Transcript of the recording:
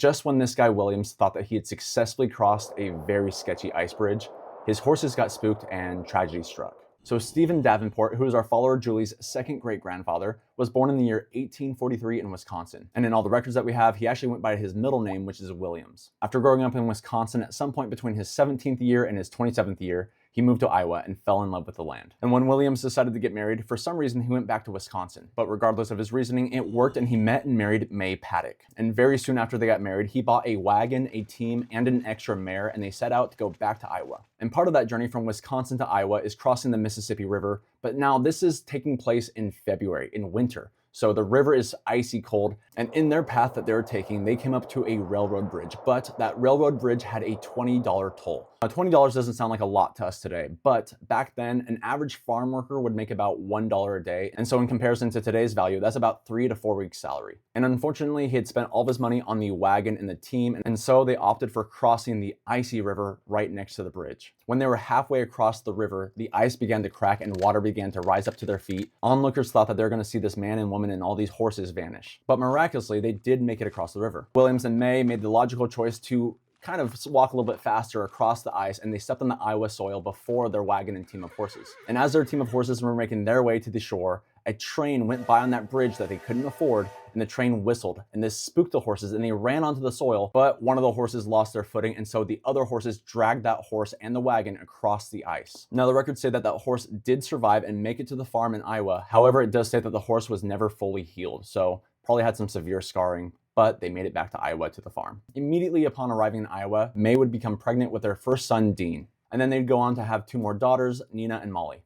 just when this guy Williams thought that he had successfully crossed a very sketchy ice bridge, his horses got spooked and tragedy struck. So Stephen Davenport, who is our follower Julie's second great-grandfather, was born in the year 1843 in Wisconsin. And in all the records that we have, he actually went by his middle name, which is Williams. After growing up in Wisconsin, at some point between his 17th year and his 27th year, he moved to Iowa and fell in love with the land. And when Williams decided to get married, for some reason he went back to Wisconsin. But regardless of his reasoning, it worked, and he met and married May Paddock. And very soon after they got married, he bought a wagon, a team, and an extra mare, and they set out to go back to Iowa. And part of that journey from Wisconsin to Iowa is crossing the Mississippi River, but now this is taking place in February, in winter. So the river is icy cold, and in their path that they were taking, they came up to a railroad bridge, but that railroad bridge had a $20 toll. Now, $20 doesn't sound like a lot to us today, but back then, an average farm worker would make about $1 a day, and so in comparison to today's value, that's about 3 to 4 weeks' salary. And unfortunately, he had spent all of his money on the wagon and the team, and so they opted for crossing the icy river right next to the bridge. When they were halfway across the river, the ice began to crack and water began to rise up to their feet. Onlookers thought that they were going to see this man and woman and all these horses vanish. But miraculously, they did make it across the river. Williams and May made the logical choice to kind of walk a little bit faster across the ice, and they stepped on the Iowa soil before their wagon and team of horses. And as their team of horses were making their way to the shore, a train went by on that bridge that they couldn't afford, and the train whistled, and this spooked the horses, and they ran onto the soil, but one of the horses lost their footing, and so the other horses dragged that horse and the wagon across the ice. Now, the records say that that horse did survive and make it to the farm in Iowa. However, it does say that the horse was never fully healed, so probably had some severe scarring, but they made it back to Iowa to the farm. Immediately upon arriving in Iowa, May would become pregnant with their first son, Dean. And then they'd go on to have 2 more daughters, Nina and Molly.